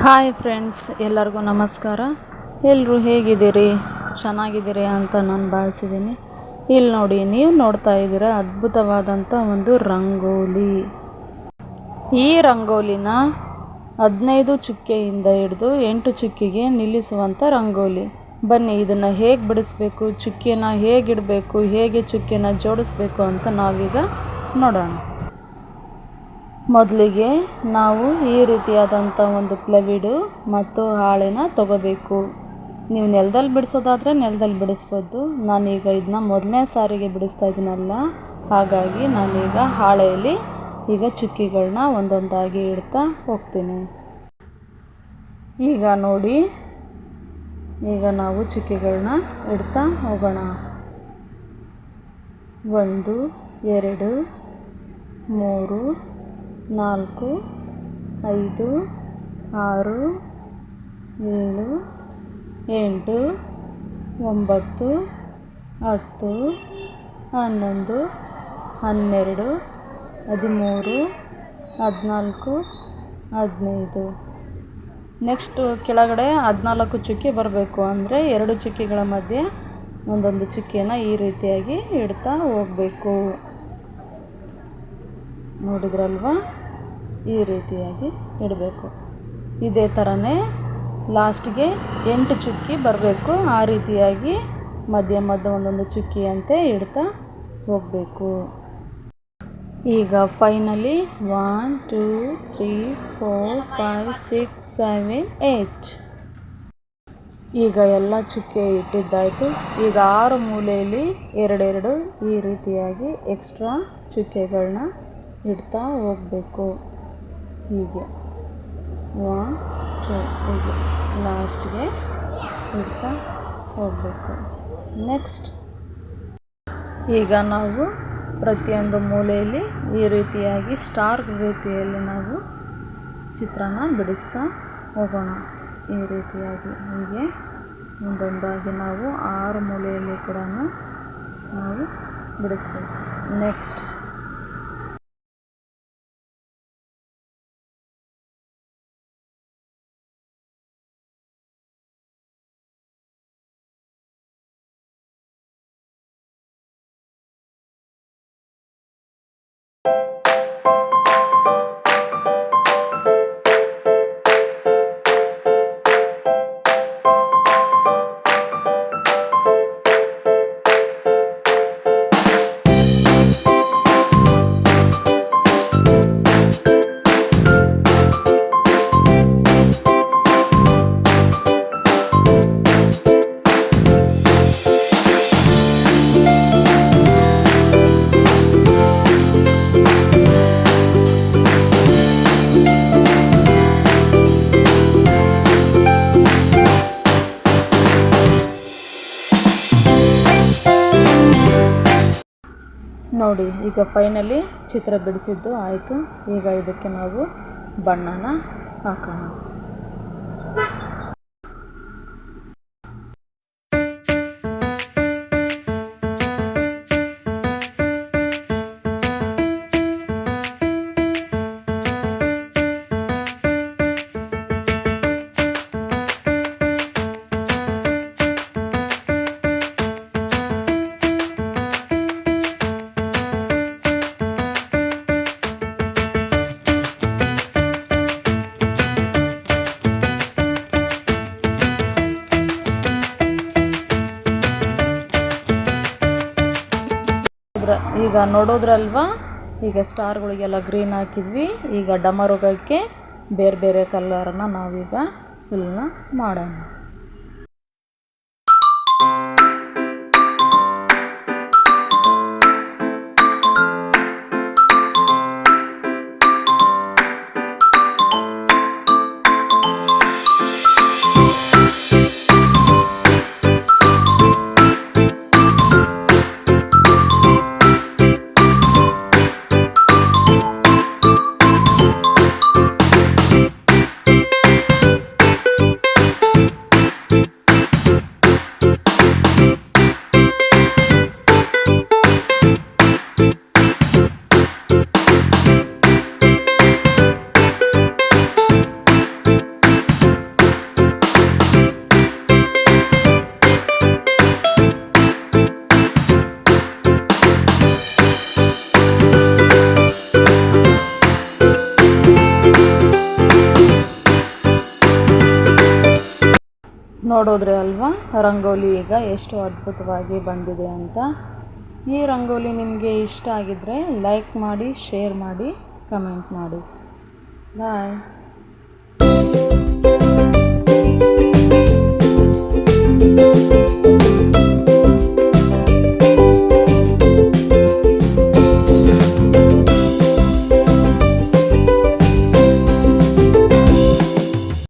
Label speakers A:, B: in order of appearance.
A: Hi friends, ಎಲ್ಲರಿಗೂ ನಮಸ್ಕಾರ. ಎಲ್ಲರೂ ಹೇಗಿದ್ದೀರಿ? ಚೆನ್ನಾಗಿದ್ದೀರಿ ಅಂತ ನಾನು ಭಾವಿಸಿದ್ದೀನಿ. ಇಲ್ಲಿ ನೋಡಿ, ನೀವು ನೋಡ್ತಾ ಇದ್ದೀರಾ ಅದ್ಭುತವಾದಂಥ ಒಂದು ರಂಗೋಲಿ. ಈ ರಂಗೋಲಿನ 15 ಚುಕ್ಕೆಯಿಂದ ಹಿಡಿದು 8 ಚುಕ್ಕಿಗೆ ನಿಲ್ಲಿಸುವಂಥ ರಂಗೋಲಿ. ಬನ್ನಿ, ಇದನ್ನು ಹೇಗೆ ಬಿಡಿಸ್ಬೇಕು, ಚುಕ್ಕಿನ ಹೇಗಿಡಬೇಕು, ಹೇಗೆ ಚುಕ್ಕಿನ ಜೋಡಿಸ್ಬೇಕು ಅಂತ ನಾವೀಗ ನೋಡೋಣ. ಮೊದಲಿಗೆ ನಾವು ಈ ರೀತಿಯಾದಂಥ ಒಂದು ಪ್ಲೈವುಡ್ ಮತ್ತು ಹಾಳೆನ ತಗೋಬೇಕು. ನೀವು ನೆಲದಲ್ಲಿ ಬಿಡಿಸೋದಾದರೆ ನೆಲದಲ್ಲಿ ಬಿಡಿಸ್ಬೋದು. ನಾನೀಗ ಇದನ್ನ ಮೊದಲನೇ ಸಾರಿಗೆ ಬಿಡಿಸ್ತಾ ಇದ್ದೀನಲ್ಲ, ಹಾಗಾಗಿ ನಾನೀಗ ಹಾಳೆಯಲ್ಲಿ ಈಗ ಚುಕ್ಕಿಗಳನ್ನ ಒಂದೊಂದಾಗಿ ಇಡ್ತಾ ಹೋಗ್ತೀನಿ. ಈಗ ನೋಡಿ, ಈಗ ನಾವು ಚುಕ್ಕಿಗಳನ್ನ ಇಡ್ತಾ ಹೋಗೋಣ. 1 2 3 4 5 6 7 8 9 10 11 12 13 14 15. ನೆಕ್ಸ್ಟು ಕೆಳಗಡೆ 14 ಚುಕ್ಕಿ ಬರಬೇಕು. ಅಂದರೆ 2 ಚುಕ್ಕಿಗಳ ಮಧ್ಯೆ ಒಂದೊಂದು ಚುಕ್ಕಿಯನ್ನು ಈ ರೀತಿಯಾಗಿ ಇಡ್ತಾ ಹೋಗಬೇಕು. ನೋಡಿದ್ರಲ್ವಾ? ಈ ರೀತಿಯಾಗಿ ಇಡಬೇಕು. ಇದೇ ಥರನೇ ಲಾಸ್ಟ್ಗೆ 8 ಚುಕ್ಕಿ ಬರಬೇಕು. ಆ ರೀತಿಯಾಗಿ ಮಧ್ಯ ಒಂದೊಂದು ಚುಕ್ಕಿಯಂತೆ ಇಡ್ತಾ ಹೋಗಬೇಕು. ಈಗ ಫೈನಲಿ 1 2 3 4 5 6 7 8. ಈಗ ಎಲ್ಲ ಚುಕ್ಕೆ ಇಟ್ಟಿದ್ದಾಯಿತು. ಈಗ 6 ಮೂಲೆಯಲ್ಲಿ 2 ಈ ರೀತಿಯಾಗಿ ಎಕ್ಸ್ಟ್ರಾ ಚುಕ್ಕೆಗಳನ್ನ ಇಡ್ತಾ ಹೋಗಬೇಕು. ಹೀಗೆ 1 2 ಹೀಗೆ ಲಾಸ್ಟ್ಗೆ ಇಡ್ತಾ ಹೋಗಬೇಕು. ನೆಕ್ಸ್ಟ್ ಈಗ ನಾವು ಪ್ರತಿಯೊಂದು ಮೂಲೆಯಲ್ಲಿ ಈ ರೀತಿಯಾಗಿ ಸ್ಟಾರ್ ರೀತಿಯಲ್ಲಿ ನಾವು ಚಿತ್ರನ ಬಿಡಿಸ್ತಾ ಹೋಗೋಣ. ಈ ರೀತಿಯಾಗಿ ಹೀಗೆ ಒಂದೊಂದಾಗಿ ನಾವು 6 ಮೂಲೆಯಲ್ಲಿ ಕೂಡ ನಾವು ಬಿಡಿಸ್ಬೇಕು. ನೆಕ್ಸ್ಟ್ ನೋಡಿ, ಈಗ ಫೈನಲಿ ಚಿತ್ರ ಬಿಡಿಸಿದ್ದು ಆಯಿತು. ಈಗ ಇದಕ್ಕೆ ನಾವು ಬಣ್ಣನ ಹಾಕೋಣ. ಈಗ ನೋಡೋದ್ರಲ್ವಾ, ಈಗ ಸ್ಟಾರ್ಗಳಿಗೆಲ್ಲ ಗ್ರೀನ್ ಹಾಕಿದ್ವಿ. ಈಗ ಡಮರುಗಕ್ಕೆ ಬೇರೆ ಬೇರೆ ಕಲರನ್ನು ನಾವೀಗ ಫಿಲ್ನ ಮಾಡೋಣ. ನೋಡೋದ್ರೆ ಅಲ್ವಾ ರಂಗೋಲಿ ಈಗ ಎಷ್ಟು ಅದ್ಭುತವಾಗಿ ಬಂದಿದೆ ಅಂತ. ಈ ರಂಗೋಲಿ ನಿಮಗೆ ಇಷ್ಟ ಆಗಿದ್ದರೆ ಲೈಕ್ ಮಾಡಿ, ಶೇರ್ ಮಾಡಿ, ಕಮೆಂಟ್ ಮಾಡಿ. ಬಾಯ್.